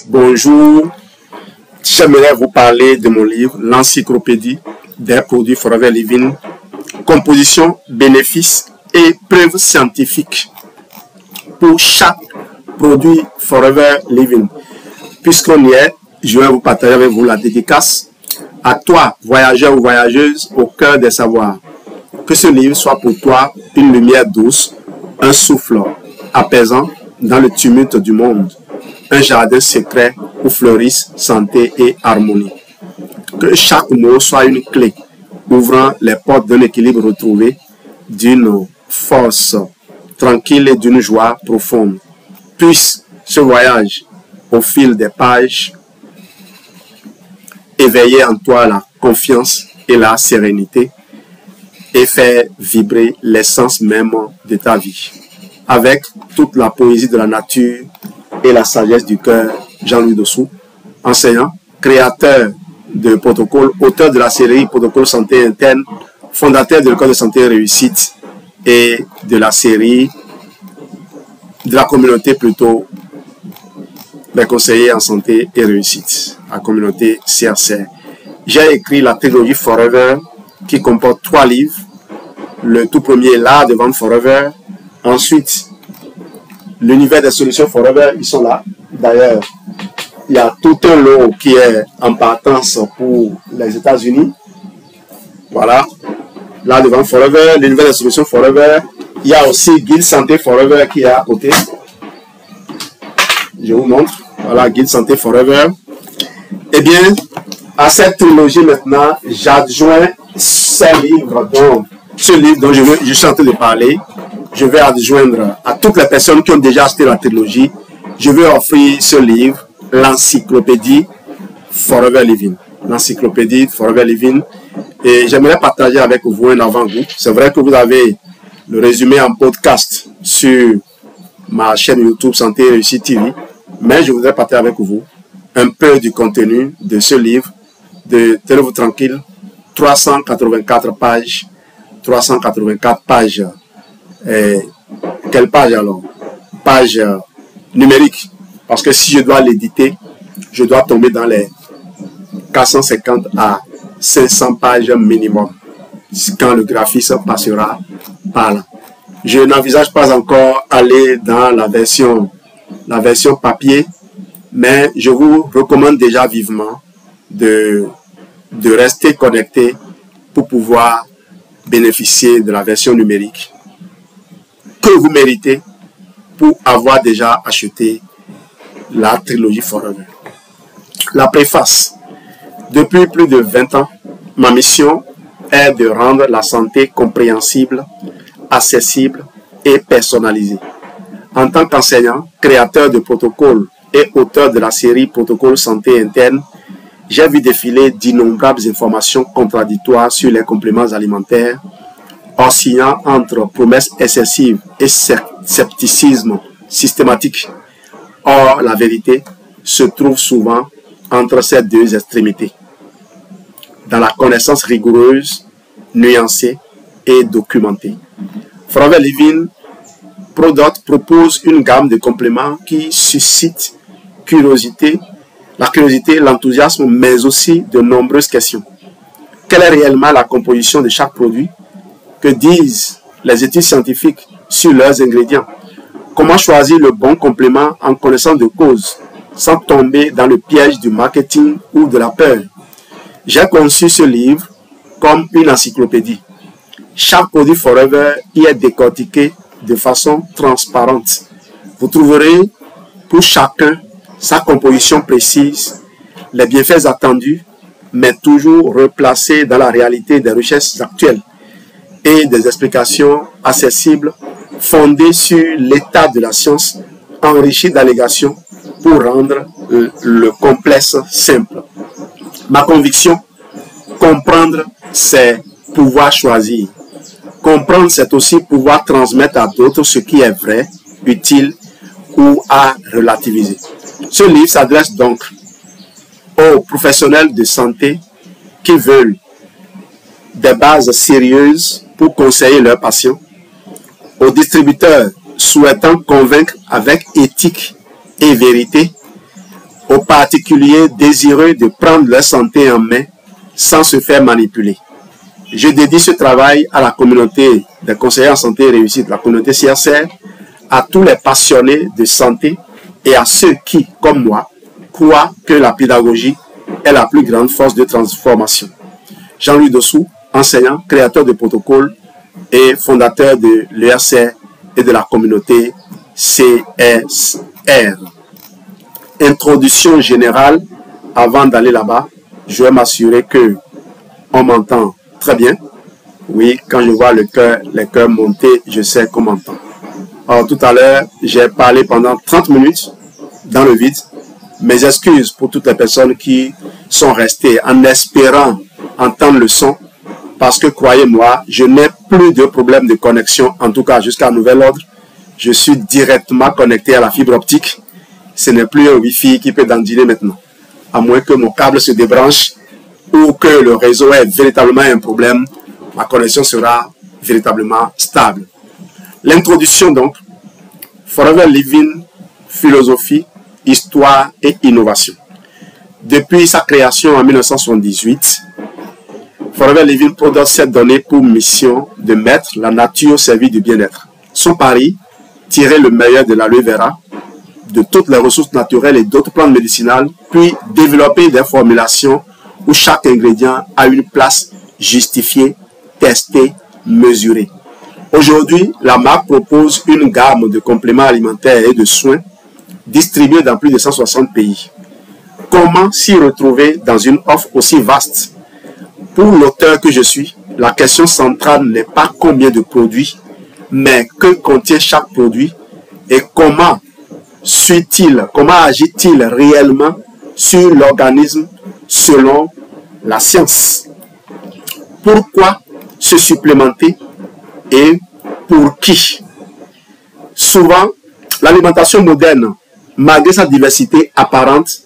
Bonjour, j'aimerais vous parler de mon livre, l'encyclopédie des produits Forever Living, composition, bénéfices et preuves scientifiques pour chaque produit Forever Living. Puisqu'on y est, je vais vous partager avec vous la dédicace à toi, voyageur ou voyageuse au cœur des savoirs. Que ce livre soit pour toi une lumière douce, un souffle apaisant dans le tumulte du monde, un jardin secret où fleurissent santé et harmonie. Que chaque mot soit une clé, ouvrant les portes d'un équilibre retrouvé, d'une force tranquille et d'une joie profonde. Puisse ce voyage, au fil des pages, éveiller en toi la confiance et la sérénité et faire vibrer l'essence même de ta vie. Avec toute la poésie de la nature et la sagesse du cœur, Jean-Louis Dossou, enseignant, créateur de protocole, auteur de la série Protocole Santé Interne, fondateur de l'école de santé réussite et de la série de la communauté plutôt des conseillers en santé et réussite, la communauté CRCR. J'ai écrit la trilogie Forever qui comporte 3 livres. Le tout premier, l'art de vendre Forever. Ensuite, l'univers des solutions Forever, ils sont là. D'ailleurs, il y a tout un lot qui est en partance pour les États-Unis. Voilà. L'art de vendre Forever, l'univers des solutions Forever. Il y a aussi Guide Santé Forever qui est à côté. Je vous montre. Voilà, Guide Santé Forever. Eh bien, à cette trilogie maintenant, j'adjoins ce livre dont je suis en train de parler. Je vais adjoindre à toutes les personnes qui ont déjà acheté la trilogie, je vais offrir ce livre, l'encyclopédie Forever Living. L'encyclopédie Forever Living. Et j'aimerais partager avec vous un avant-goût. C'est vrai que vous avez le résumé en podcast sur ma chaîne YouTube Santé et Réussite TV, mais je voudrais partager avec vous un peu du contenu de ce livre, de tenez-vous tranquille, 384 pages. 384 pages. Quelle page alors? Page numérique. Parce que si je dois l'éditer, je dois tomber dans les 450 à 500 pages minimum. Quand le graphiste passera par là. Je n'envisage pas encore aller dans la version papier, mais je vous recommande déjà vivement de rester connecté pour pouvoir bénéficier de la version numérique que vous méritez pour avoir déjà acheté la trilogie Forever. La préface. Depuis plus de 20 ans, ma mission est de rendre la santé compréhensible, accessible et personnalisée. En tant qu'enseignant, créateur de protocoles et auteur de la série Protocole Santé Interne, j'ai vu défiler d'innombrables informations contradictoires sur les compléments alimentaires, oscillant entre promesses excessives et scepticisme systématique. Or, la vérité se trouve souvent entre ces deux extrémités, dans la connaissance rigoureuse, nuancée et documentée. Forever Living Product propose une gamme de compléments qui suscitent la curiosité, l'enthousiasme, mais aussi de nombreuses questions. Quelle est réellement la composition de chaque produit? Que disent les études scientifiques sur leurs ingrédients? Comment choisir le bon complément en connaissance de cause, sans tomber dans le piège du marketing ou de la peur? J'ai conçu ce livre comme une encyclopédie. Chaque produit Forever y est décortiqué de façon transparente. Vous trouverez pour chacun sa composition précise, les bienfaits attendus, mais toujours replacés dans la réalité des recherches actuelles et des explications accessibles fondées sur l'état de la science, enrichies d'allégations pour rendre le complexe simple. Ma conviction, comprendre, c'est pouvoir choisir. Comprendre, c'est aussi pouvoir transmettre à d'autres ce qui est vrai, utile ou à relativiser. Ce livre s'adresse donc aux professionnels de santé qui veulent des bases sérieuses pour conseiller leurs patients, aux distributeurs souhaitant convaincre avec éthique et vérité, aux particuliers désireux de prendre leur santé en main sans se faire manipuler. Je dédie ce travail à la communauté des conseillers en santé et réussite, la communauté CRCR, à tous les passionnés de santé et à ceux qui, comme moi, croient que la pédagogie est la plus grande force de transformation. Jean-Louis Dossou, enseignant, créateur de protocoles et fondateur de l'ERCR et de la communauté CSR. Introduction générale. Avant d'aller là-bas, je vais m'assurer que on m'entend très bien. Oui, quand je vois les cœurs monter, je sais qu'on m'entend. Alors, tout à l'heure, j'ai parlé pendant 30 minutes dans le vide. Mes excuses pour toutes les personnes qui sont restées en espérant entendre le son. Parce que, croyez-moi, je n'ai plus de problème de connexion, en tout cas jusqu'à nouvel ordre. Je suis directement connecté à la fibre optique. Ce n'est plus un Wi-Fi qui peut dandiner maintenant. À moins que mon câble se débranche ou que le réseau ait véritablement un problème, ma connexion sera véritablement stable. L'introduction donc, Forever Living, philosophie, histoire et innovation. Depuis sa création en 1978, Forever Living Products s'est donné pour mission de mettre la nature au service du bien-être. Son pari, tirer le meilleur de l'aloe vera, de toutes les ressources naturelles et d'autres plantes médicinales, puis développer des formulations où chaque ingrédient a une place justifiée, testée, mesurée. Aujourd'hui, la marque propose une gamme de compléments alimentaires et de soins distribués dans plus de 160 pays. Comment s'y retrouver dans une offre aussi vaste? Pour l'auteur que je suis, la question centrale n'est pas combien de produits, mais que contient chaque produit et comment agit-il réellement sur l'organisme selon la science. Pourquoi se supplémenter et pour qui? Souvent, l'alimentation moderne, malgré sa diversité apparente,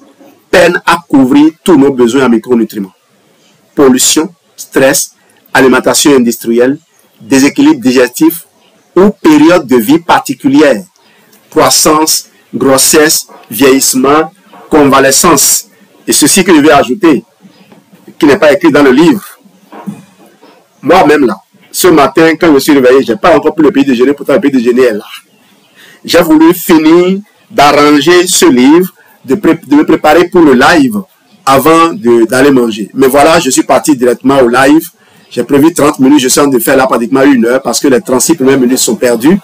peine à couvrir tous nos besoins en micronutriments. Pollution, stress, alimentation industrielle, déséquilibre digestif ou période de vie particulière, croissance, grossesse, vieillissement, convalescence. Et ceci que je vais ajouter, qui n'est pas écrit dans le livre. Moi-même là, ce matin, quand je me suis réveillé, je n'ai pas encore pris le petit déjeuner, pourtant le petit déjeuner est là. J'ai voulu finir d'arranger ce livre, de me préparer pour le live avant d'aller manger. Mais voilà, je suis parti directement au live. J'ai prévu 30 minutes, je suis en train de faire là pratiquement 1 heure parce que les 36 premières minutes sont perdues.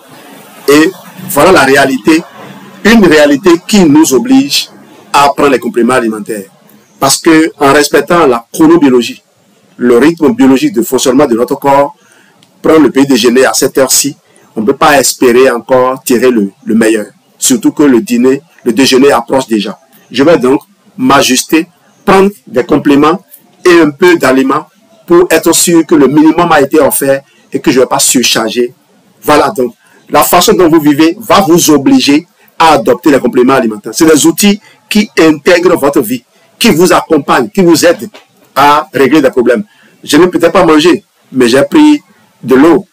Et voilà la réalité, une réalité qui nous oblige à prendre les compléments alimentaires. Parce que en respectant la chronobiologie, le rythme biologique de fonctionnement de notre corps, prendre le petit déjeuner à cette heure-ci, on ne peut pas espérer encore tirer le meilleur. Surtout que le déjeuner approche déjà. Je vais donc m'ajuster, prendre des compléments et un peu d'aliments pour être sûr que le minimum a été offert et que je ne vais pas surcharger. Voilà donc, la façon dont vous vivez va vous obliger à adopter les compléments alimentaires. C'est des outils qui intègrent votre vie, qui vous accompagnent, qui vous aident à régler des problèmes. Je n'ai peut-être pas mangé, mais j'ai pris de l'eau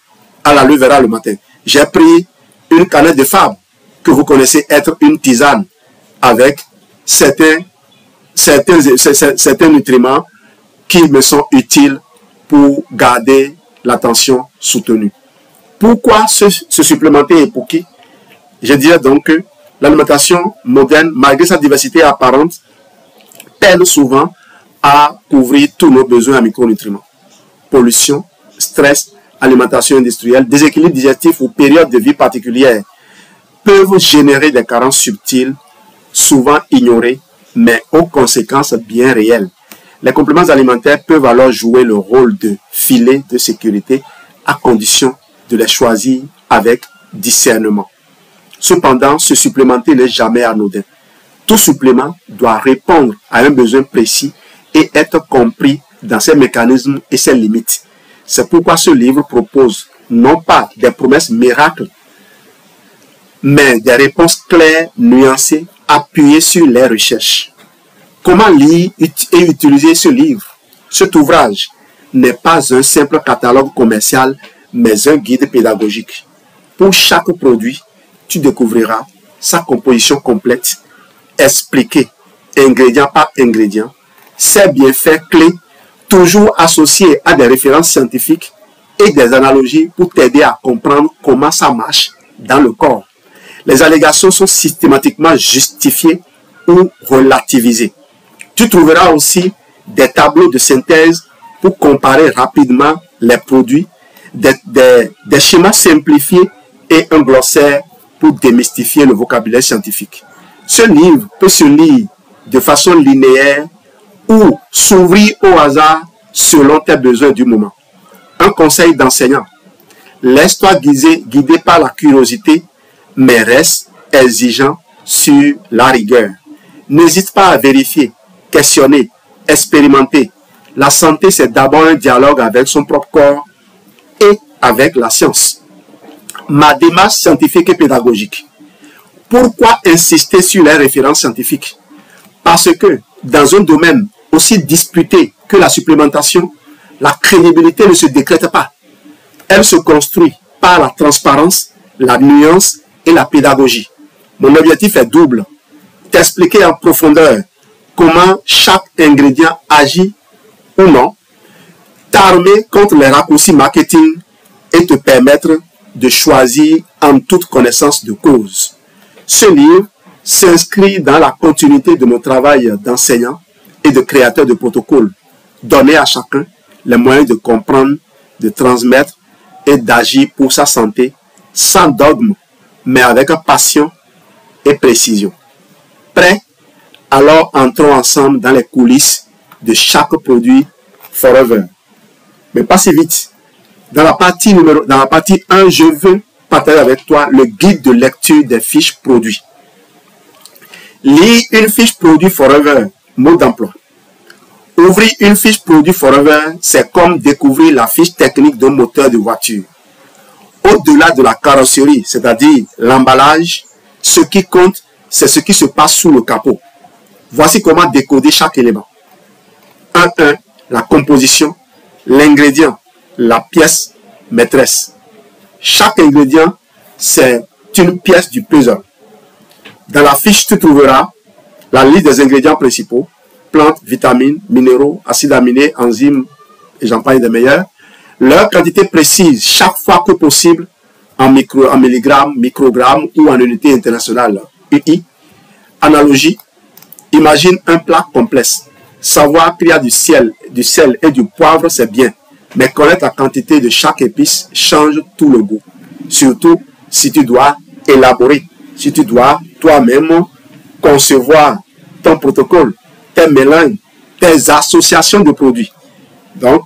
à l'aloe vera le matin. J'ai pris une canette de fave que vous connaissez être une tisane avec certains nutriments qui me sont utiles pour garder la tension soutenue. Pourquoi se supplémenter et pour qui? Je dirais donc que l'alimentation moderne, malgré sa diversité apparente, peine souvent à couvrir tous nos besoins en micronutriments. Pollution, stress, alimentation industrielle, déséquilibre digestif ou période de vie particulière peuvent générer des carences subtiles, souvent ignorées, mais aux conséquences bien réelles. Les compléments alimentaires peuvent alors jouer le rôle de filet de sécurité à condition de les choisir avec discernement. Cependant, se supplémenter n'est jamais anodin. Tout supplément doit répondre à un besoin précis et être compris dans ses mécanismes et ses limites. C'est pourquoi ce livre propose non pas des promesses miracles, mais des réponses claires, nuancées, appuyées sur les recherches. Comment lire et utiliser ce livre? Cet ouvrage n'est pas un simple catalogue commercial, mais un guide pédagogique. Pour chaque produit, tu découvriras sa composition complète, expliquée ingrédient par ingrédient, ces bienfaits clés, toujours associés à des références scientifiques et des analogies pour t'aider à comprendre comment ça marche dans le corps. Les allégations sont systématiquement justifiées ou relativisées. Tu trouveras aussi des tableaux de synthèse pour comparer rapidement les produits, des schémas simplifiés et un glossaire pour démystifier le vocabulaire scientifique. Ce livre peut se lire de façon linéaire ou s'ouvrir au hasard selon tes besoins du moment. Un conseil d'enseignant: laisse-toi guider par la curiosité, mais reste exigeant sur la rigueur. N'hésite pas à vérifier, questionner, expérimenter. La santé, c'est d'abord un dialogue avec son propre corps et avec la science. Ma démarche scientifique et pédagogique. Pourquoi insister sur les références scientifiques? Parce que dans un domaine aussi disputé que la supplémentation, la crédibilité ne se décrète pas. Elle se construit par la transparence, la nuance et la pédagogie. Mon objectif est double: t'expliquer en profondeur comment chaque ingrédient agit ou non, t'armer contre les raccourcis marketing et te permettre de choisir en toute connaissance de cause. Ce livre s'inscrit dans la continuité de mon travail d'enseignant et de créateur de protocoles, donner à chacun les moyens de comprendre, de transmettre et d'agir pour sa santé, sans dogme, mais avec passion et précision. Prêt? Alors entrons ensemble dans les coulisses de chaque produit Forever. Mais pas si vite. Dans la partie 1, je veux partager avec toi le guide de lecture des fiches produits. Lire une fiche produit Forever, mot d'emploi. Ouvrir une fiche produit Forever, c'est comme découvrir la fiche technique d'un moteur de voiture. Au-delà de la carrosserie, c'est-à-dire l'emballage, ce qui compte, c'est ce qui se passe sous le capot. Voici comment décoder chaque élément. 1.1. La composition, l'ingrédient, la pièce maîtresse. Chaque ingrédient, c'est une pièce du puzzle. Dans la fiche, tu trouveras la liste des ingrédients principaux: plantes, vitamines, minéraux, acides aminés, enzymes, et j'en passe des meilleurs. Leur quantité précise, chaque fois que possible, en milligrammes, microgrammes ou en unité internationale, UI. Analogie: imagine un plat complexe. Savoir qu'il y a du sel et du poivre, c'est bien. Mais connaître la quantité de chaque épice change tout le goût. Surtout si tu dois élaborer, si tu dois toi-même concevoir ton protocole, tes mélanges, tes associations de produits. Donc,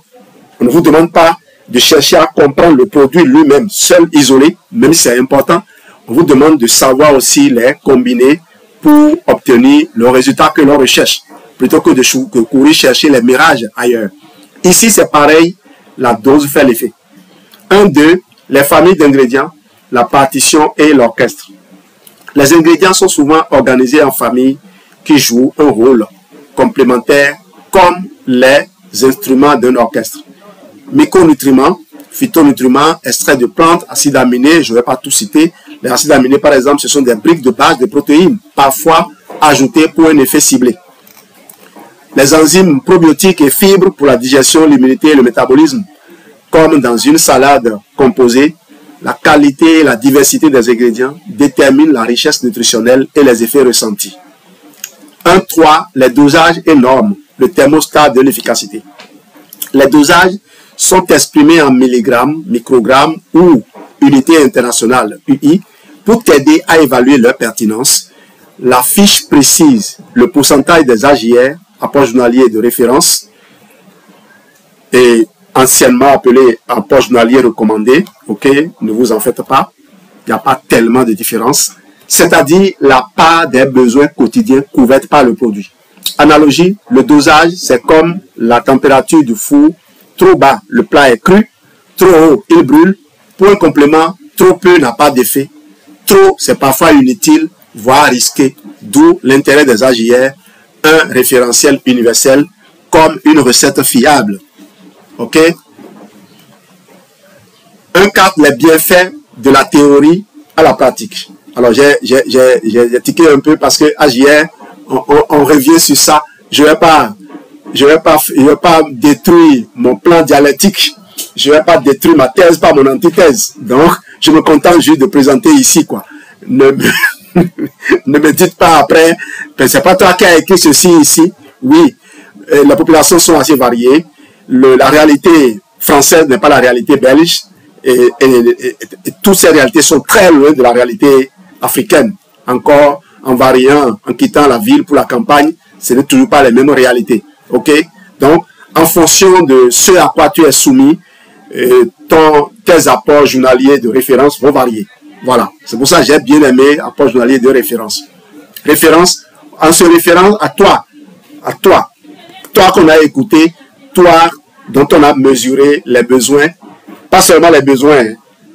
on ne vous demande pas de chercher à comprendre le produit lui-même, seul, isolé, même si c'est important. On vous demande de savoir aussi les combiner pour obtenir le résultat que l'on recherche, plutôt que de courir chercher les mirages ailleurs. Ici, c'est pareil, la dose fait l'effet. 1.2. Les familles d'ingrédients, la partition et l'orchestre. Les ingrédients sont souvent organisés en familles qui jouent un rôle complémentaire comme les instruments d'un orchestre. Micronutriments, phytonutriments, extraits de plantes, acides aminés, je ne vais pas tout citer. Les acides aminés, par exemple, ce sont des briques de base de protéines, parfois ajoutées pour un effet ciblé. Les enzymes probiotiques et fibres pour la digestion, l'immunité et le métabolisme. Comme dans une salade composée, la qualité et la diversité des ingrédients déterminent la richesse nutritionnelle et les effets ressentis. 1.3. Les dosages et normes, le thermostat de l'efficacité. Les dosages sont exprimés en milligrammes, microgrammes ou unités internationales, UI, pour t'aider à évaluer leur pertinence. La fiche précise le pourcentage des AJR, apport journalier de référence, et anciennement appelé apport journalier recommandé. Ok, ne vous en faites pas, il n'y a pas tellement de différence. C'est-à-dire la part des besoins quotidiens couverts par le produit. Analogie, le dosage, c'est comme la température du four. Trop bas, le plat est cru. Trop haut, il brûle. Pour un complément, trop peu n'a pas d'effet. Trop, c'est parfois inutile, voire risqué. D'où l'intérêt des AJR, un référentiel universel comme une recette fiable. Ok? 1.4. Les bienfaits de la théorie à la pratique. Alors, j'ai tiqué un peu parce que AJR, on revient sur ça. Je vais pas détruire mon plan dialectique. Je vais pas détruire ma thèse par mon antithèse. Donc, je me contente juste de présenter ici, quoi. Ne me dites pas après, c'est pas toi qui as écrit ceci ici. Oui, les populations sont assez variées. La réalité française n'est pas la réalité belge. Et toutes ces réalités sont très loin de la réalité africaine. Encore, en variant, en quittant la ville pour la campagne, ce n'est toujours pas les mêmes réalités. Ok? Donc, en fonction de ce à quoi tu es soumis, tes apports journaliers de référence vont varier. Voilà. C'est pour ça que j'ai bien aimé apports journaliers de référence. Référence, en se référant à toi qu'on a écouté, toi dont on a mesuré les besoins, pas seulement les besoins,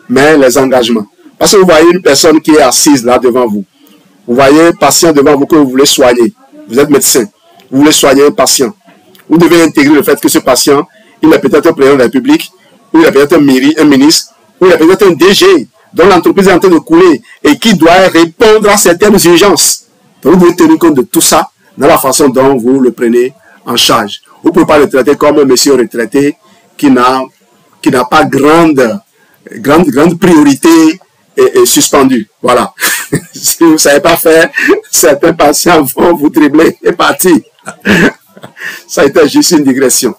mais les engagements. Parce que vous voyez une personne qui est assise là devant vous. Vous voyez un patient devant vous que vous voulez soigner. Vous êtes médecin. Vous voulez soigner un patient. Vous devez intégrer le fait que ce patient, il est peut-être un président de la République, ou il est peut-être un ministre, ou il est peut-être un DG, dont l'entreprise est en train de couler et qui doit répondre à certaines urgences. Donc, vous devez tenir compte de tout ça dans la façon dont vous le prenez en charge. Vous ne pouvez pas le traiter comme un monsieur retraité qui n'a pas grande priorité et suspendu. Voilà. Si vous ne savez pas faire, certains patients vont vous dribbler et partir. Ça a été juste une digression.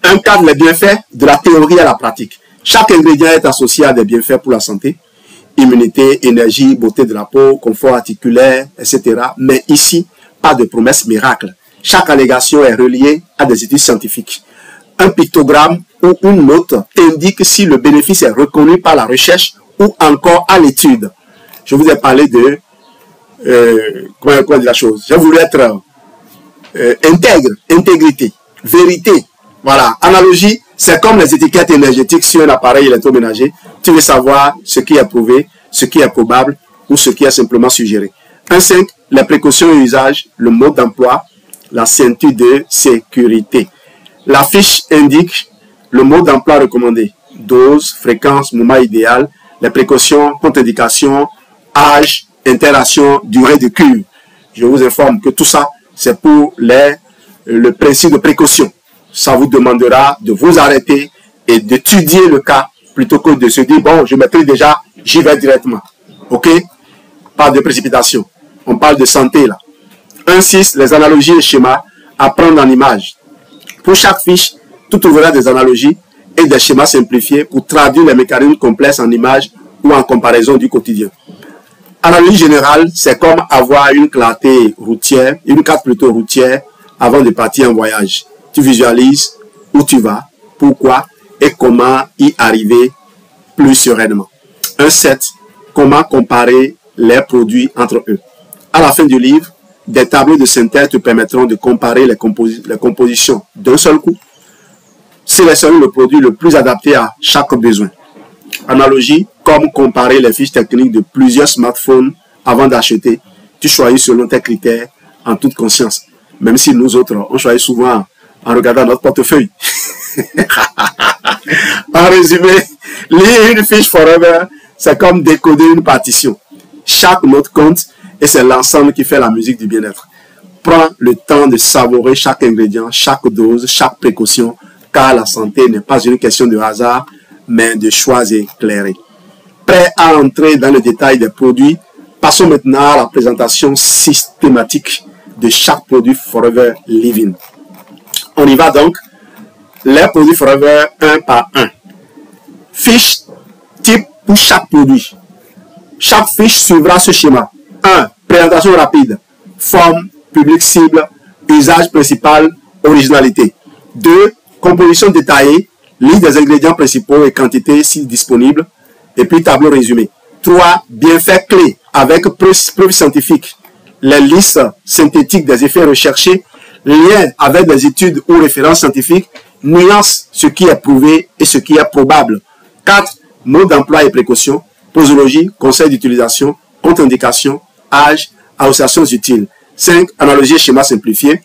Un cadre des bienfaits de la théorie à la pratique. Chaque ingrédient est associé à des bienfaits pour la santé. Immunité, énergie, beauté de la peau, confort articulaire, etc. Mais ici, pas de promesse miracle. Chaque allégation est reliée à des études scientifiques. Un pictogramme ou une note indique si le bénéfice est reconnu par la recherche ou encore à l'étude. Je vous ai parlé de comment dire la chose. J'ai voulu être intègre, intégrité, vérité. Voilà. Analogie, c'est comme les étiquettes énergétiques sur un appareil électroménager. Tu veux savoir ce qui est prouvé, ce qui est probable ou ce qui est simplement suggéré. 1.5. Les précautions et usages, le mode d'emploi, la ceinture de sécurité. La fiche indique le mode d'emploi recommandé. Dose, fréquence, moment idéal, les précautions, contre-indications, âge, interaction, durée de cure. Je vous informe que tout ça, c'est pour le principe de précaution. Ça vous demandera de vous arrêter et d'étudier le cas plutôt que de se dire, bon, je maîtrise déjà, j'y vais directement. OK? Pas de précipitation. On parle de santé là. 1.6. Les analogies et schémas à prendre en image. Pour chaque fiche, tu trouveras des analogies et des schémas simplifiés pour traduire les mécanismes complexes en images ou en comparaison du quotidien. Analogie générale, c'est comme avoir une carte routière avant de partir en voyage. Tu visualises où tu vas, pourquoi et comment y arriver plus sereinement. 1.7. Comment comparer les produits entre eux. À la fin du livre, des tableaux de synthèse te permettront de comparer les compositions d'un seul coup. Sélectionner le produit le plus adapté à chaque besoin. Analogie, comme comparer les fiches techniques de plusieurs smartphones avant d'acheter. Tu choisis selon tes critères en toute conscience. Même si nous autres, on choisit souvent en regardant notre portefeuille. En résumé, lire une fiche Forever, c'est comme décoder une partition. Chaque note compte et c'est l'ensemble qui fait la musique du bien-être. Prends le temps de savourer chaque ingrédient, chaque dose, chaque précaution, car la santé n'est pas une question de hasard, mais de choix éclairés. Prêt à entrer dans le détail des produits, passons maintenant à la présentation systématique de chaque produit Forever Living. On y va donc. Les produits Forever un par un. Fiche type pour chaque produit. Chaque fiche suivra ce schéma. 1. Présentation rapide. Forme, public cible, usage principal, originalité. 2. Composition détaillée. Liste des ingrédients principaux et quantité si disponible. Et puis tableau résumé. 3. Bienfaits clés avec preuves scientifiques. Les listes synthétiques des effets recherchés. Lien avec des études ou références scientifiques. Nuance ce qui est prouvé et ce qui est probable. 4. Mode d'emploi et précautions. Posologie, conseil d'utilisation, contre-indication, âge, associations utiles. 5. Analogie et schéma simplifié.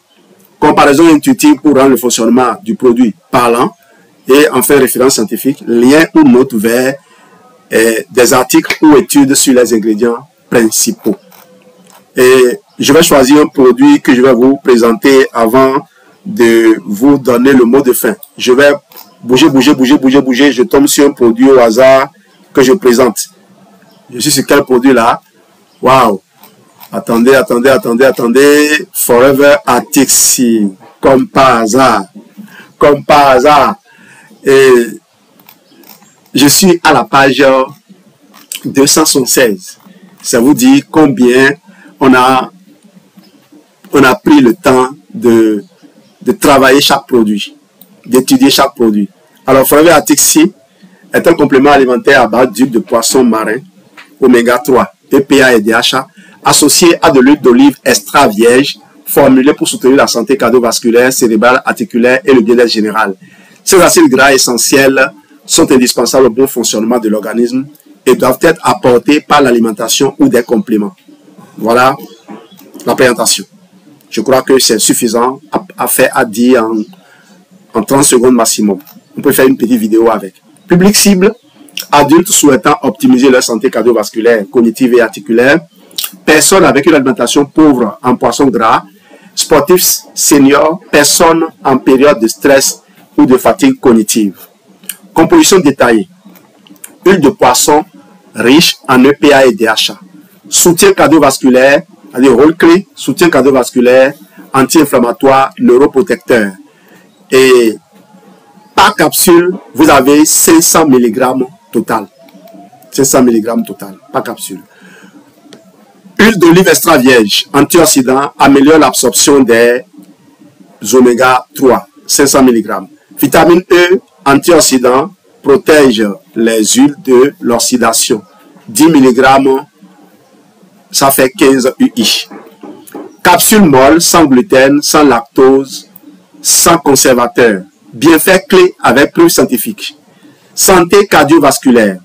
Comparaison intuitive pour rendre le fonctionnement du produit parlant. Et enfin, référence scientifique, lien ou note vers des articles ou études sur les ingrédients principaux. Et je vais choisir un produit que je vais vous présenter avant de vous donner le mot de fin. Je vais bouger, je tombe sur un produit au hasard que je présente. Je suis sur quel produit là? Waouh! Attendez. Forever Atixi. Comme par hasard. Et je suis à la page 276. Ça vous dit combien on a pris le temps de travailler chaque produit, d'étudier chaque produit. Alors, Forever Atixi est un complément alimentaire à base d'huile de poisson marin, oméga 3, EPA et DHA, associé à de l'huile d'olive extra vierge, formulée pour soutenir la santé cardiovasculaire, cérébrale, articulaire et le bien-être général. Ces acides gras essentiels sont indispensables au bon fonctionnement de l'organisme et doivent être apportés par l'alimentation ou des compléments. Voilà la présentation. Je crois que c'est suffisant à dire en 30 secondes maximum. On peut faire une petite vidéo avec. Public cible, adultes souhaitant optimiser leur santé cardiovasculaire, cognitive et articulaire, personnes avec une alimentation pauvre en poissons gras, sportifs seniors, personnes en période de stress ou de fatigue cognitive. Composition détaillée. Huile de poisson riche en EPA et DHA. Soutien cardiovasculaire, c'est-à-dire rôle clé, soutien cardiovasculaire, anti-inflammatoire, neuroprotecteur. Et par capsule, vous avez 500 mg total. 500 mg total, par capsule. Huile d'olive extra vierge, antioxydant, améliore l'absorption des oméga 3, 500 mg. Vitamine E, antioxydant, protège les huiles de l'oxydation. 10 mg, ça fait 15 UI. Capsule molle, sans gluten, sans lactose, sans conservateur. Bienfait clé avec preuve scientifique. Santé cardiovasculaire.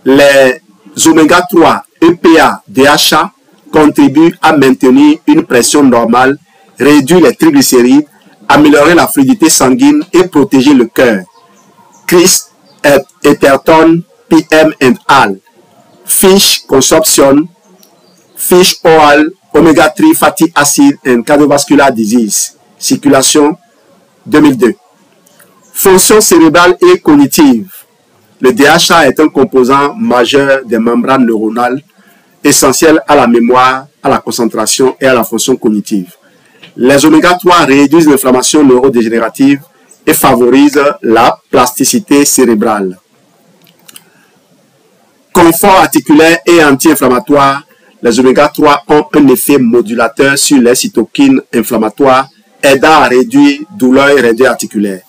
Les oméga 3, EPA, DHA contribuent à maintenir une pression normale, réduire les triglycérides, améliorer la fluidité sanguine et protéger le cœur. Chris Etherton, PM and Al. Fish consumption, fish oil, omega 3 fatty acid and cardiovascular disease. Circulation 2002. Fonction cérébrale et cognitive. Le DHA est un composant majeur des membranes neuronales, essentiel à la mémoire, à la concentration et à la fonction cognitive. Les oméga 3 réduisent l'inflammation neurodégénérative et favorisent la plasticité cérébrale. Confort articulaire et anti-inflammatoire, les oméga 3 ont un effet modulateur sur les cytokines inflammatoires, aidant à réduire douleur et raideur articulaire.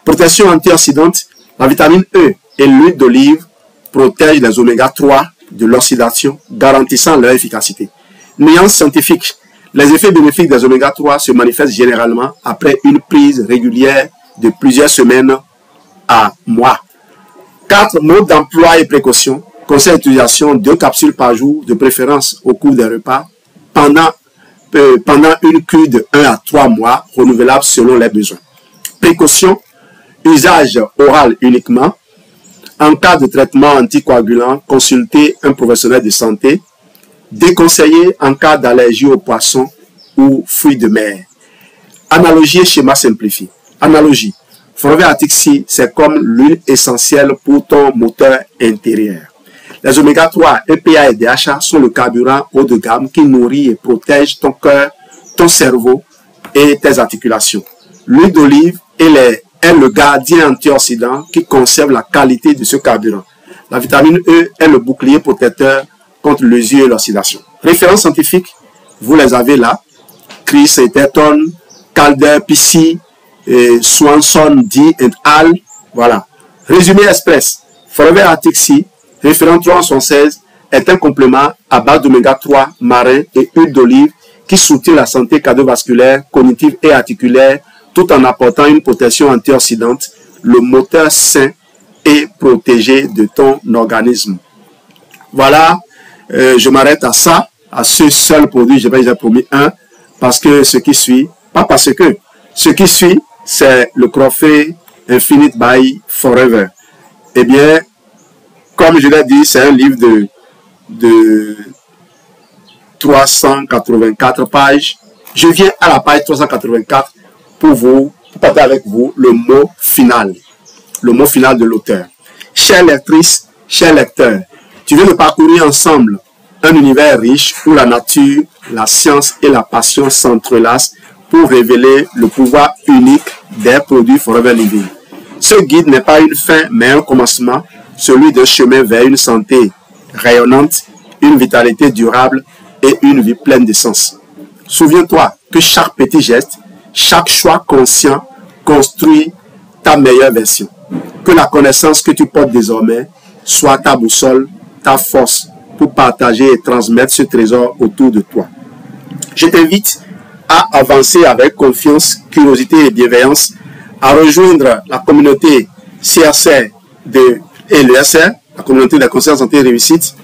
Protection antioxydante, la vitamine E et l'huile d'olive protègent les oméga 3 de l'oxydation, garantissant leur efficacité. Nuance scientifique, les effets bénéfiques des oméga 3 se manifestent généralement après une prise régulière de plusieurs semaines à mois. 4 modes d'emploi et précautions. Conseil d'utilisation 2 capsules par jour, de préférence au cours des repas, pendant une cure de 1 à 3 mois, renouvelable selon les besoins. Précautions, usage oral uniquement. En cas de traitement anticoagulant, consultez un professionnel de santé. Déconseillé en cas d'allergie aux poissons ou fruits de mer. Analogie et schéma simplifié. Analogie. Forever Atixi, c'est comme l'huile essentielle pour ton moteur intérieur. Les oméga 3, EPA et DHA sont le carburant haut de gamme qui nourrit et protège ton cœur, ton cerveau et tes articulations. L'huile d'olive est le gardien antioxydant qui conserve la qualité de ce carburant. La vitamine E est le bouclier protecteur contre l'usure et l'oxydation. Références scientifiques, vous les avez là. Chris Etherton, Calder, PC, Swanson, D et Al. Voilà. Résumé express. Forever Atixi, référent 376, est un complément à base d'oméga 3 marin et huile d'olive qui soutient la santé cardiovasculaire, cognitive et articulaire tout en apportant une protection antioxydante, le moteur sain et protégé de ton organisme. Voilà, je m'arrête à ça, à ce seul produit. Je vais déjà promis un, parce que ce qui suit, pas parce que, ce qui suit, c'est le Crofet Infinite by Forever. Eh bien, comme je l'ai dit, c'est un livre 384 pages. Je viens à la page 384 pour partager avec vous le mot final. Le mot final de l'auteur. Chère lectrice, cher lecteur, tu viens de parcourir ensemble un univers riche où la nature, la science et la passion s'entrelacent pour révéler le pouvoir unique des produits Forever Living. Ce guide n'est pas une fin, mais un commencement, celui d'un chemin vers une santé rayonnante, une vitalité durable et une vie pleine de sens. Souviens-toi que chaque petit geste, chaque choix conscient construit ta meilleure version. Que la connaissance que tu portes désormais soit ta boussole, ta force pour partager et transmettre ce trésor autour de toi. Je t'invite à avancer avec confiance, curiosité et bienveillance, à rejoindre la communauté CRC et l'ESR, la communauté de conseils en santé et réussite,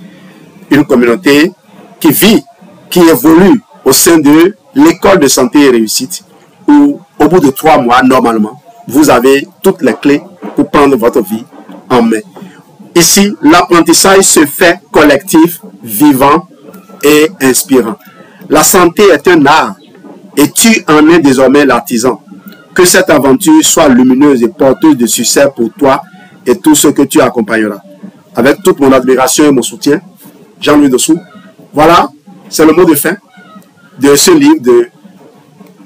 une communauté qui vit, qui évolue au sein de l'école de santé et réussite, où au bout de 3 mois, normalement, vous avez toutes les clés pour prendre votre vie en main. Ici, l'apprentissage se fait collectif, vivant et inspirant. La santé est un art et tu en es désormais l'artisan. Que cette aventure soit lumineuse et porteuse de succès pour toi et tous ceux que tu accompagneras. Avec toute mon admiration et mon soutien, Jean-Louis Dossou. Voilà, c'est le mot de fin de ce livre de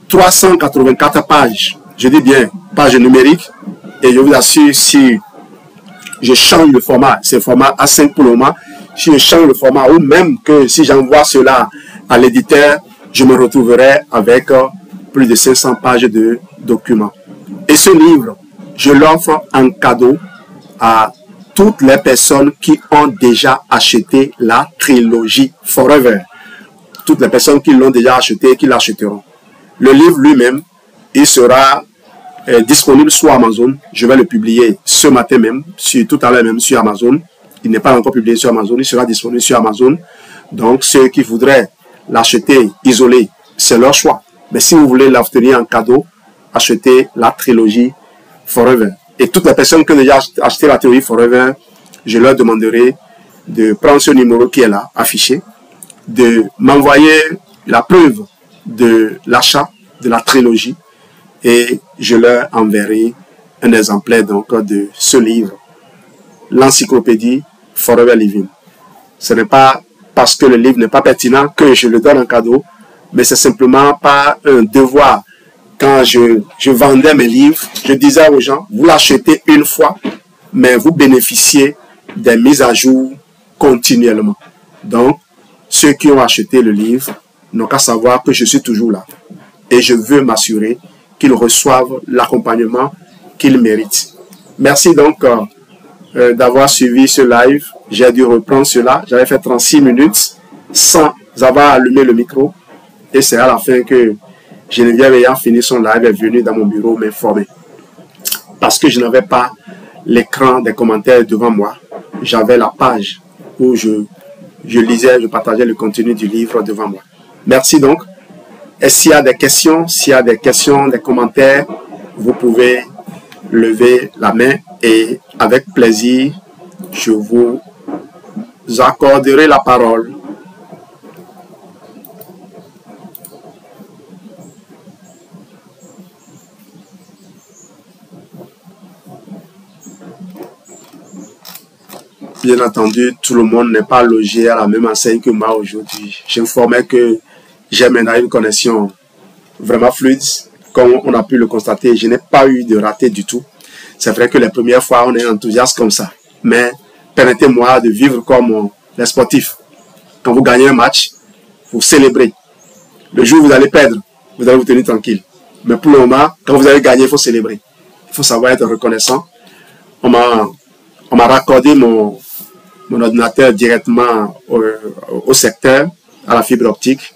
384 pages. Je dis bien pages numériques. Et je vous assure, si je change le format, c'est le format A5 pour le moment, si je change le format, ou même que si j'envoie cela à l'éditeur, je me retrouverai avec plus de 500 pages de documents. Et ce livre, je l'offre en cadeau à toutes les personnes qui ont déjà acheté la trilogie Forever. Toutes les personnes qui l'ont déjà acheté et qui l'achèteront. Le livre lui-même, il sera disponible sur Amazon. Je vais le publier ce matin même, tout à l'heure même sur Amazon. Il n'est pas encore publié sur Amazon, il sera disponible sur Amazon. Donc ceux qui voudraient l'acheter isolé, c'est leur choix. Mais si vous voulez l'obtenir en cadeau, achetez la trilogie Forever. Et toutes les personnes qui ont déjà acheté la trilogie Forever, je leur demanderai de prendre ce numéro qui est là, affiché, de m'envoyer la preuve de l'achat de la trilogie et je leur enverrai un exemplaire donc de ce livre, l'encyclopédie Forever Living. Ce n'est pas parce que le livre n'est pas pertinent que je le donne en cadeau, mais c'est simplement pas un devoir. Quand je vendais mes livres, je disais aux gens, vous l'achetez une fois, mais vous bénéficiez des mises à jour continuellement. Donc, ceux qui ont acheté le livre n'ont qu'à savoir que je suis toujours là. Et je veux m'assurer qu'ils reçoivent l'accompagnement qu'ils méritent. Merci donc d'avoir suivi ce live. J'ai dû reprendre cela. J'avais fait 36 minutes sans avoir allumé le micro. Et c'est à la fin que Geneviève, ayant fini son live, est venue dans mon bureau m'informer. Parce que je n'avais pas l'écran des commentaires devant moi. J'avais la page où je lisais, je partageais le contenu du livre devant moi. Merci donc. Et s'il y a des questions, des commentaires, vous pouvez lever la main et avec plaisir, je vous accorderai la parole. Bien entendu, tout le monde n'est pas logé à la même enseigne que moi aujourd'hui. J'informais que j'ai maintenant une connexion vraiment fluide. Comme on a pu le constater, je n'ai pas eu de raté du tout. C'est vrai que les premières fois, on est enthousiaste comme ça. Mais permettez-moi de vivre comme les sportifs. Quand vous gagnez un match, vous célébrez. Le jour où vous allez perdre, vous allez vous tenir tranquille. Mais pour le moment, quand vous avez gagné, il faut célébrer. Il faut savoir être reconnaissant. On m'a raccordé mon ordinateur directement au secteur, à la fibre optique.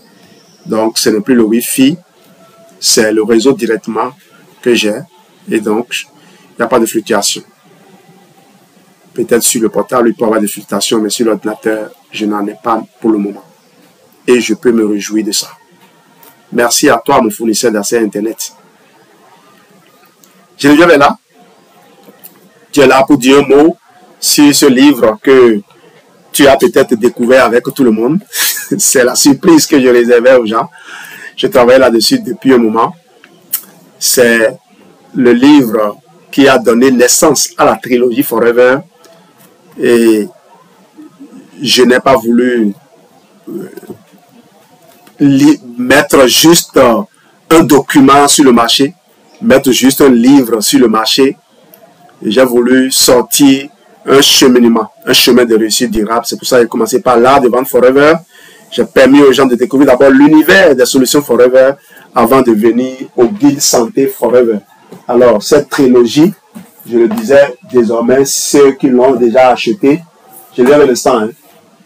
Donc, ce n'est plus le Wi-Fi, c'est le réseau directement que j'ai. Et donc, il n'y a pas de fluctuation. Peut-être sur le portable, il peut y avoir des fluctuations, mais sur l'ordinateur, je n'en ai pas pour le moment. Et je peux me réjouir de ça. Merci à toi, mon fournisseur d'accès Internet. Geneviève est là. Tu es là pour dire un mot sur ce livre que tu as peut-être découvert avec tout le monde. c'est la surprise que je réservais aux gens. Je travaille là-dessus depuis un moment. C'est le livre qui a donné naissance à la trilogie Forever. Et je n'ai pas voulu mettre juste un document sur le marché, mettre juste un livre sur le marché. J'ai voulu sortir un cheminement, un chemin de réussite durable. C'est pour ça que j'ai commencé par l'art de vente Forever. J'ai permis aux gens de découvrir d'abord l'univers des solutions Forever avant de venir au guide santé Forever. Alors, cette trilogie, je le disais, désormais, ceux qui l'ont déjà acheté, je l'ai avec l'instant, hein,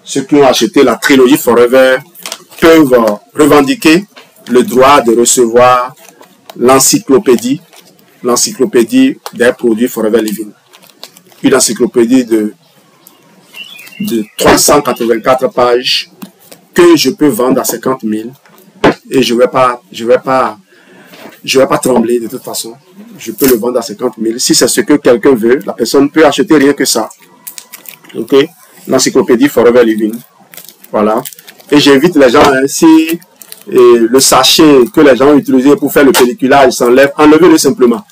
ceux qui ont acheté la trilogie Forever peuvent revendiquer le droit de recevoir l'encyclopédie des produits Forever Living. Une encyclopédie de 384 pages que je peux vendre à 50 000 et je vais pas trembler de toute façon. Je peux le vendre à 50 000. Si c'est ce que quelqu'un veut, la personne peut acheter rien que ça. Ok? L'encyclopédie Forever Living. Voilà. Et j'invite les gens, hein, si le sachet que les gens ont utilisé pour faire le pelliculage s'enlève, enlevez-le simplement.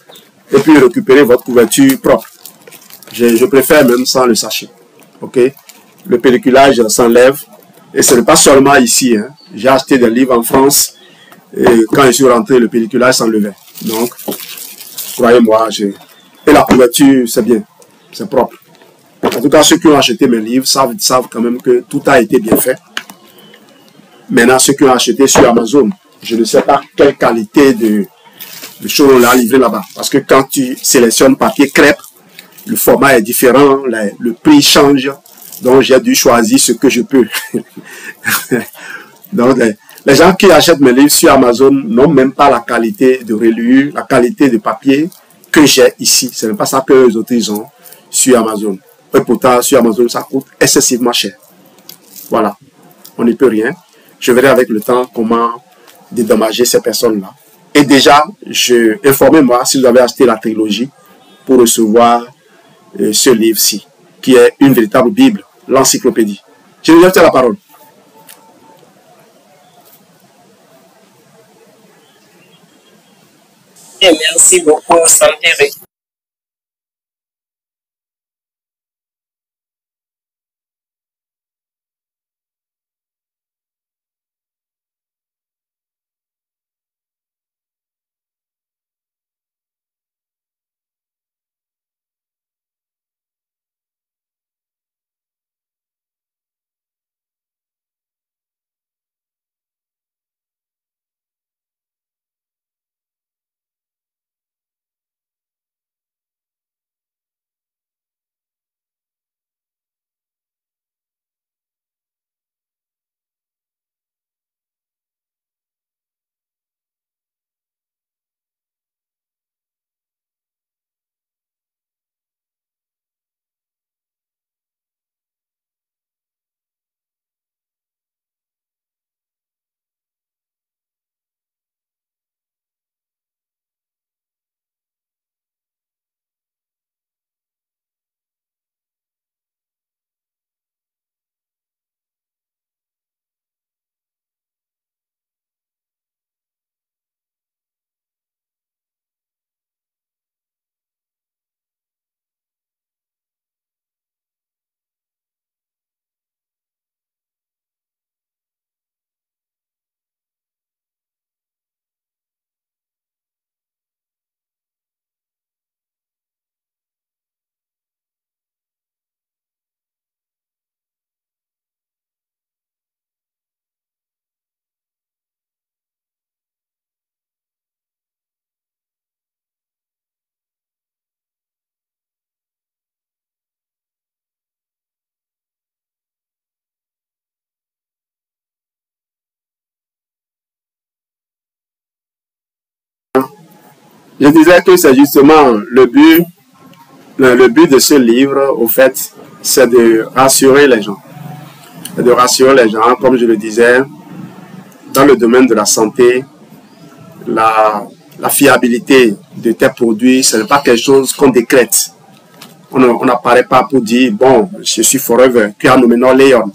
Et puis récupérez votre couverture propre. Je préfère même sans le sachet. Ok? Le pelliculage s'enlève. Et ce n'est pas seulement ici. Hein. J'ai acheté des livres en France. Et quand je suis rentré, le pelliculage s'enlevait. Donc, croyez-moi, et la couverture, c'est bien. C'est propre. En tout cas, ceux qui ont acheté mes livres savent quand même que tout a été bien fait. Maintenant, ceux qui ont acheté sur Amazon, je ne sais pas quelle qualité de choses on a livré là-bas. Parce que quand tu sélectionnes papier crêpe, le format est différent, le prix change. Donc, j'ai dû choisir ce que je peux. Donc, les gens qui achètent mes livres sur Amazon n'ont même pas la qualité de reliure, la qualité de papier que j'ai ici. Ce n'est pas ça que les autres ils ont sur Amazon. Et pourtant, sur Amazon, ça coûte excessivement cher. Voilà. On n'y peut rien. Je verrai avec le temps comment dédommager ces personnes-là. Et déjà, informez-moi si vous avez acheté la trilogie pour recevoir ce livre-ci, qui est une véritable Bible, l'encyclopédie. Je vais te la parole. Et merci beaucoup, Santé. Je disais que c'est justement le but de ce livre, au fait, c'est de rassurer les gens. De rassurer les gens, comme je le disais, dans le domaine de la santé, la fiabilité de tes produits, ce n'est pas quelque chose qu'on décrète. On n'apparaît pas pour dire, bon, je suis Forever, qui a nommé Léon.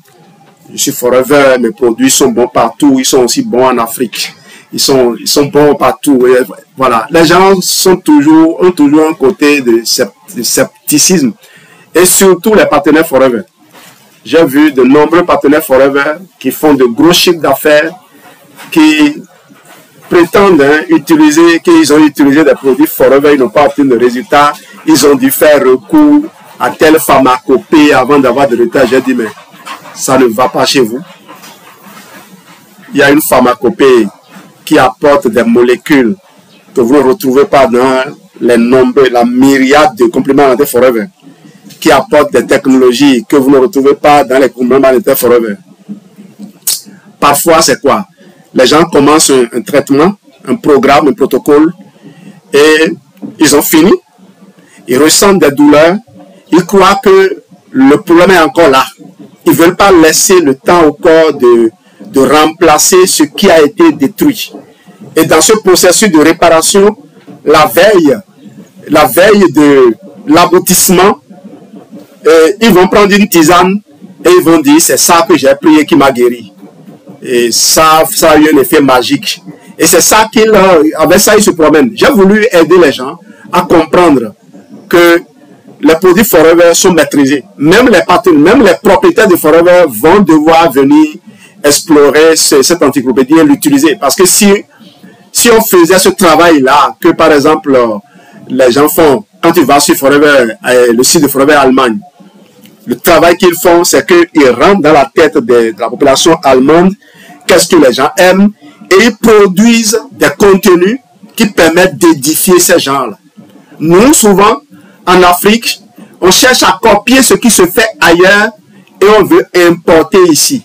Je suis Forever, mes produits sont bons partout, ils sont aussi bons en Afrique. Ils sont bons partout. Et voilà. Les gens ont toujours un côté de scepticisme. Et surtout les partenaires Forever. J'ai vu de nombreux partenaires Forever qui font de gros chiffres d'affaires, qui prétendent qu'ils ont utilisé des produits Forever, ils n'ont pas obtenu de résultats, ils ont dû faire recours à telle pharmacopée avant d'avoir de résultats. J'ai dit, mais ça ne va pas chez vous. Il y a une pharmacopée qui apporte des molécules que vous ne retrouvez pas dans la myriade de compléments alimentaires Forever, qui apporte des technologies que vous ne retrouvez pas dans les compléments alimentaires Forever. Parfois, c'est quoi? Les gens commencent un traitement, un programme, un protocole, et ils ont fini, ils ressentent des douleurs, ils croient que le problème est encore là. Ils ne veulent pas laisser le temps au corps de remplacer ce qui a été détruit. Et dans ce processus de réparation, la veille de l'aboutissement, ils vont prendre une tisane et ils vont dire, c'est ça que j'ai prié qui m'a guéri. Et ça a eu un effet magique. Et c'est ça avec ça, ils se promènent. J'ai voulu aider les gens à comprendre que les produits Forever sont maîtrisés. Même les propriétaires de Forever vont devoir venir explorer cette encyclopédie et l'utiliser. Parce que si on faisait ce travail-là, que par exemple, les gens font, quand tu vas sur Forever, le site de Forever Allemagne, le travail qu'ils font, c'est qu'ils rentrent dans la tête de la population allemande, qu'est-ce que les gens aiment, et ils produisent des contenus qui permettent d'édifier ces gens-là. Nous, souvent, en Afrique, on cherche à copier ce qui se fait ailleurs et on veut importer ici.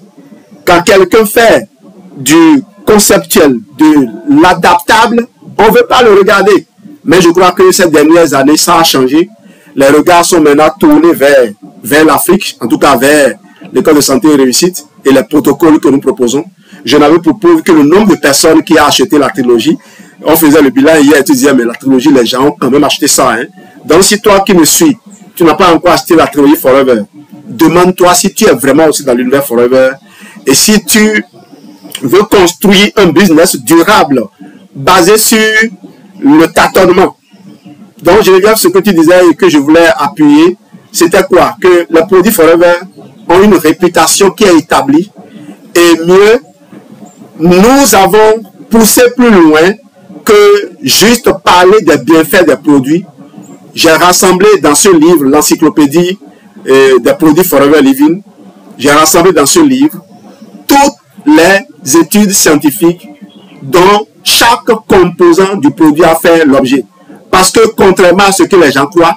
Quand quelqu'un fait du conceptuel, de l'adaptable, on ne veut pas le regarder. Mais je crois que ces dernières années, ça a changé. Les regards sont maintenant tournés vers l'Afrique, en tout cas vers l'école de santé et réussite et les protocoles que nous proposons. Je n'avais pour preuve que le nombre de personnes qui ont acheté la trilogie, on faisait le bilan hier et tu disais, mais la trilogie, les gens ont quand même acheté ça. Hein. Donc si toi qui me suis, tu n'as pas encore acheté la trilogie Forever, demande-toi si tu es vraiment aussi dans l'univers Forever et si tu veux construire un business durable basé sur le tâtonnement. Donc je regarde ce que tu disais et que je voulais appuyer, c'était quoi? Que les produits Forever ont une réputation qui est établie et mieux, nous avons poussé plus loin que juste parler des bienfaits des produits. J'ai rassemblé dans ce livre, l'encyclopédie des produits Forever Living, j'ai rassemblé dans ce livre toutes les études scientifiques dont chaque composant du produit a fait l'objet. Parce que contrairement à ce que les gens croient,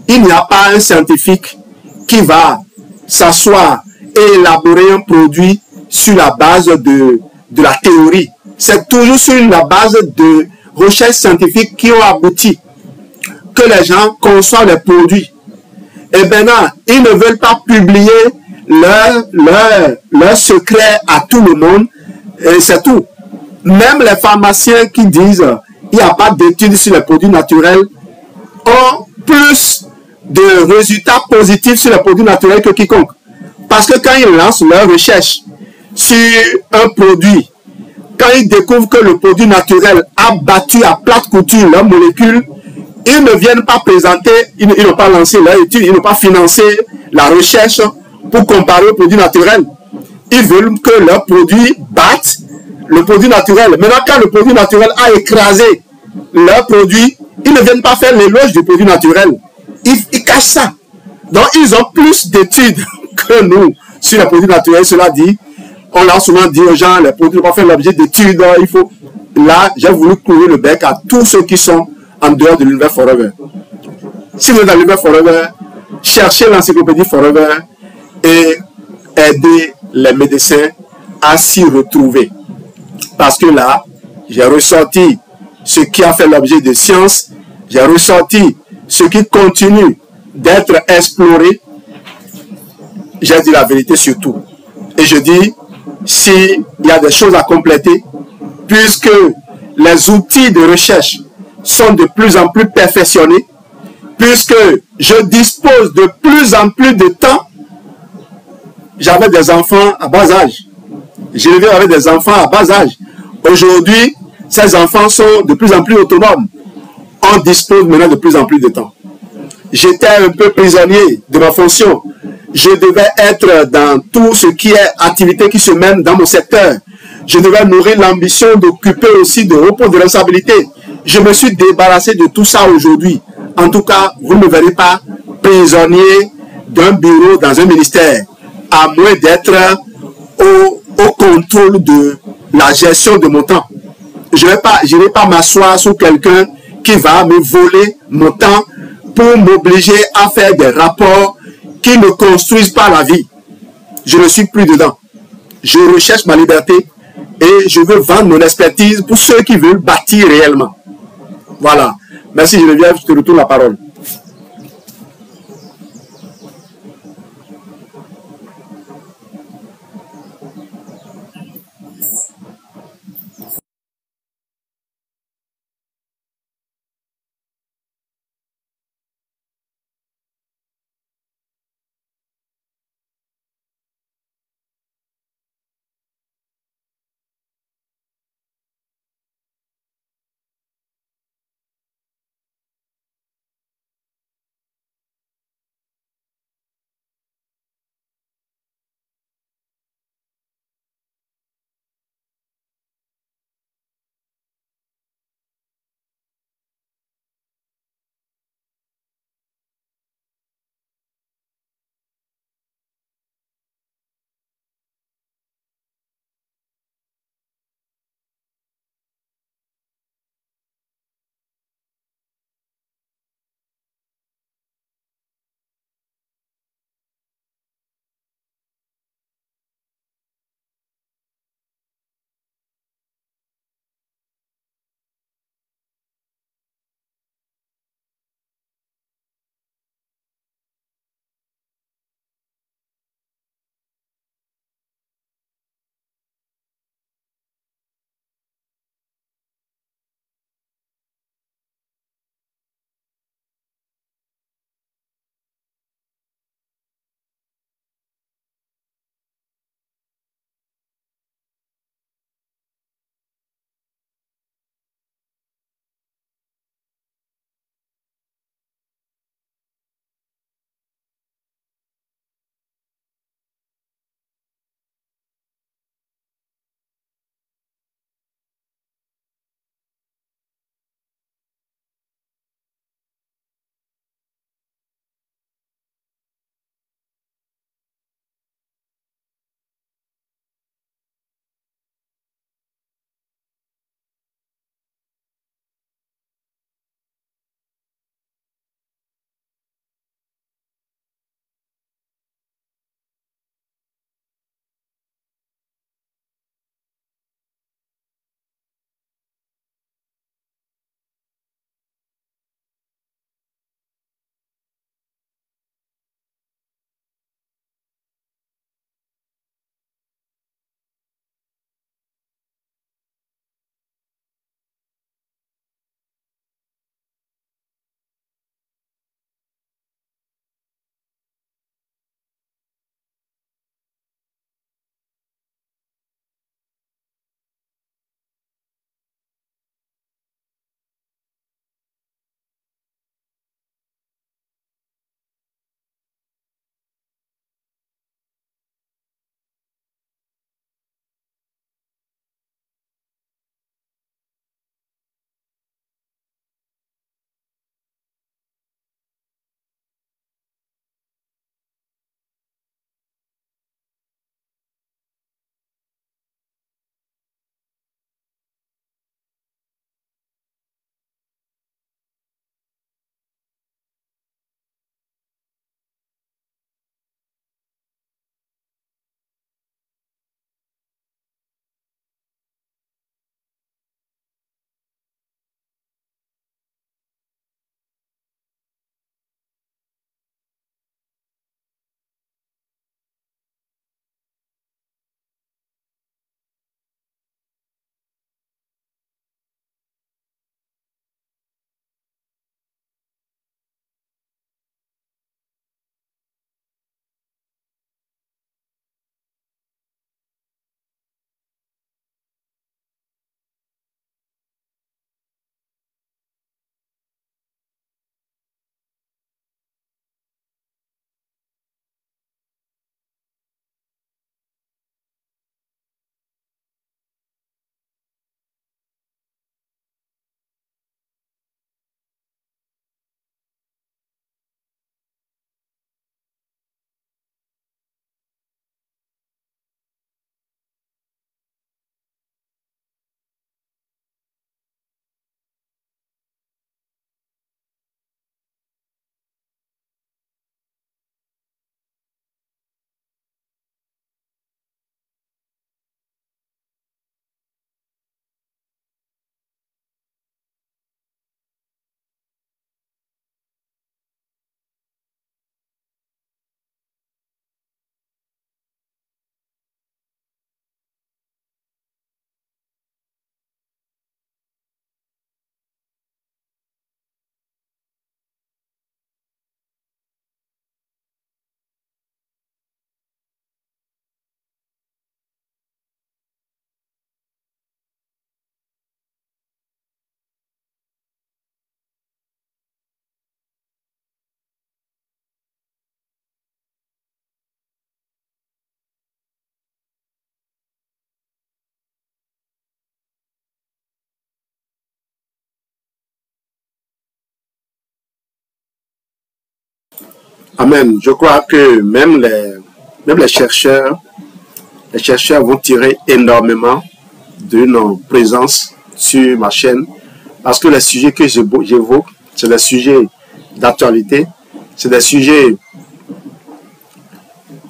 il n'y a pas un scientifique qui va s'asseoir et élaborer un produit sur la base de la théorie. C'est toujours sur la base de recherches scientifiques qui ont abouti que les gens conçoivent les produits. Et maintenant, ils ne veulent pas publier leur secret à tout le monde. Et c'est tout. Même les pharmaciens qui disent il n'y a pas d'études sur les produits naturels ont plus de résultats positifs sur les produits naturels que quiconque. Parce que quand ils lancent leur recherche sur un produit, quand ils découvrent que le produit naturel a battu à plate couture leurs molécules, ils ne viennent pas présenter, ils n'ont pas lancé leur étude, ils n'ont pas financé la recherche pour comparer au produit naturel. Ils veulent que leur produit batte le produit naturel. Maintenant, quand le produit naturel a écrasé leur produit, ils ne viennent pas faire l'éloge du produit naturel. Ils cachent ça. Donc, ils ont plus d'études que nous sur les produits naturels. Cela dit, on a souvent dit aux gens, les produits vont faire l'objet d'études. Il faut. Là, j'ai voulu clouer le bec à tous ceux qui sont en dehors de l'univers Forever. Si vous êtes dans l'univers Forever, cherchez l'encyclopédie Forever et aidez les médecins à s'y retrouver. Parce que là, j'ai ressorti ce qui a fait l'objet de science, j'ai ressorti ce qui continue d'être exploré. J'ai dit la vérité sur tout. Et je dis, s'il y a des choses à compléter, puisque les outils de recherche sont de plus en plus perfectionnés, puisque je dispose de plus en plus de temps, j'avais des enfants à bas âge. Geneviève avait des enfants à bas âge. Aujourd'hui, ces enfants sont de plus en plus autonomes. On dispose maintenant de plus en plus de temps. J'étais un peu prisonnier de ma fonction. Je devais être dans tout ce qui est activité qui se mène dans mon secteur. Je devais nourrir l'ambition d'occuper aussi de hauts postes de responsabilité. Je me suis débarrassé de tout ça aujourd'hui. En tout cas, vous ne me verrez pas prisonnier d'un bureau dans un ministère, à moins d'être au contrôle de la gestion de mon temps. Je ne vais pas m'asseoir sur quelqu'un qui va me voler mon temps pour m'obliger à faire des rapports qui ne construisent pas la vie. Je ne suis plus dedans. Je recherche ma liberté et je veux vendre mon expertise pour ceux qui veulent bâtir réellement. Voilà. Merci Geneviève, je te retourne la parole. Amen. Je crois que même les chercheurs vont tirer énormément de nos présences sur ma chaîne parce que les sujets que j'évoque, c'est des sujets d'actualité, c'est des sujets,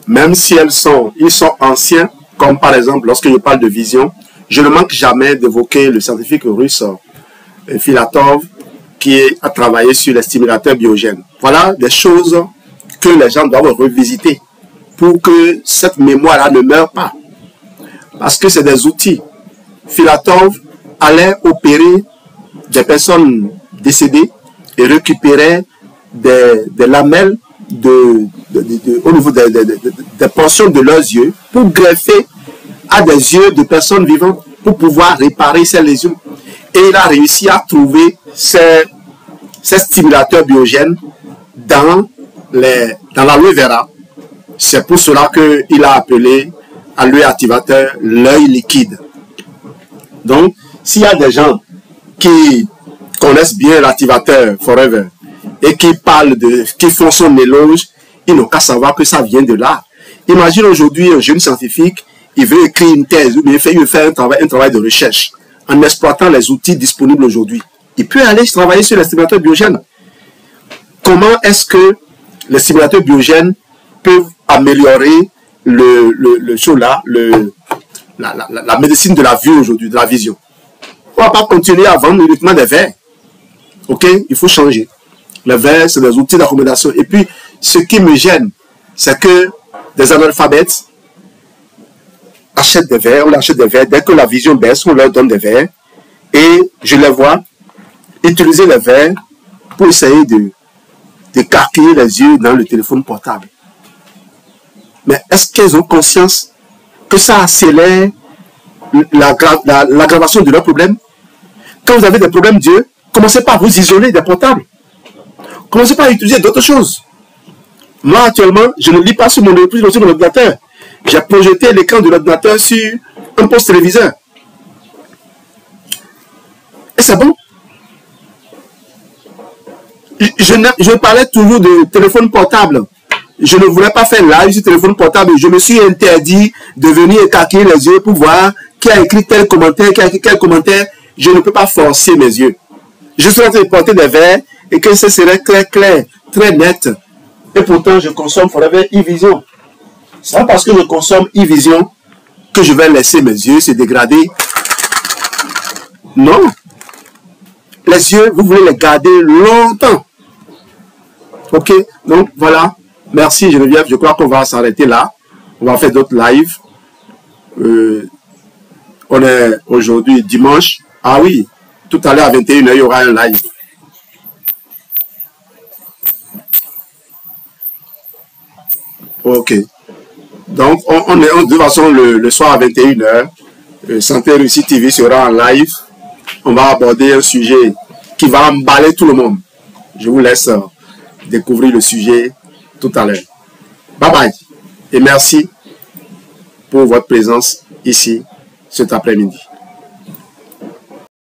même si ils sont anciens, comme par exemple lorsque je parle de vision, je ne manque jamais d'évoquer le scientifique russe Filatov qui a travaillé sur les stimulateurs biogènes. Voilà des choses que les gens doivent revisiter pour que cette mémoire-là ne meure pas. Parce que c'est des outils. Filatov allait opérer des personnes décédées et récupérait des lamelles au niveau des portions de leurs yeux pour greffer à des yeux de personnes vivantes pour pouvoir réparer ces lésions. Et il a réussi à trouver ces stimulateurs biogènes dans l'aloe vera. C'est pour cela qu'il a appelé à l'œil activateur l'œil liquide. Donc, s'il y a des gens qui connaissent bien l'activateur Forever et qui font son éloge, ils n'ont qu'à savoir que ça vient de là. Imagine aujourd'hui un jeune scientifique, il veut écrire une thèse, ou il veut faire un travail de recherche en exploitant les outils disponibles aujourd'hui. Il peut aller travailler sur les stimulateurs biogènes. Comment est-ce que les stimulateurs biogènes peuvent améliorer la médecine de la vue aujourd'hui, de la vision? On ne va pas continuer à vendre uniquement des verres. Ok? Il faut changer. Les verres, c'est des outils d'accommodation. Et puis, ce qui me gêne, c'est que des analphabètes achètent des verres, on achète des verres. Dès que la vision baisse, on leur donne des verres. Et je les vois utiliser les verres pour essayer de carquiller les yeux dans le téléphone portable. Mais est-ce qu'ils ont conscience que ça accélère l'aggravation de leurs problèmes? Quand vous avez des problèmes d'yeux, commencez pas à vous isoler des portables. Commencez pas à utiliser d'autres choses. Moi, actuellement, je ne lis pas sur mon ordinateur. J'ai projeté l'écran de l'ordinateur sur un poste téléviseur. Et c'est bon. Je parlais toujours de téléphone portable. Je ne voulais pas faire live sur téléphone portable. Je me suis interdit de venir écarquiller les yeux pour voir qui a écrit tel commentaire, qui a écrit quel commentaire. Je ne peux pas forcer mes yeux. Je suis en train de porter des verres et que ce serait très clair, très net. Et pourtant, je consomme Forever e-Vision. C'est pas parce que je consomme e-Vision que je vais laisser mes yeux se dégrader. Non. Les yeux, vous voulez les garder longtemps. Ok, donc voilà. Merci Geneviève, je crois qu'on va s'arrêter là. On va faire d'autres lives. On est aujourd'hui dimanche. Ah oui, tout à l'heure à 21h, il y aura un live. Ok. Donc, on est de toute façon le soir à 21h. Santé Réussite TV sera en live. On va aborder un sujet qui va emballer tout le monde. Je vous laisse découvrir le sujet tout à l'heure. Bye bye. Et merci pour votre présence ici cet après-midi.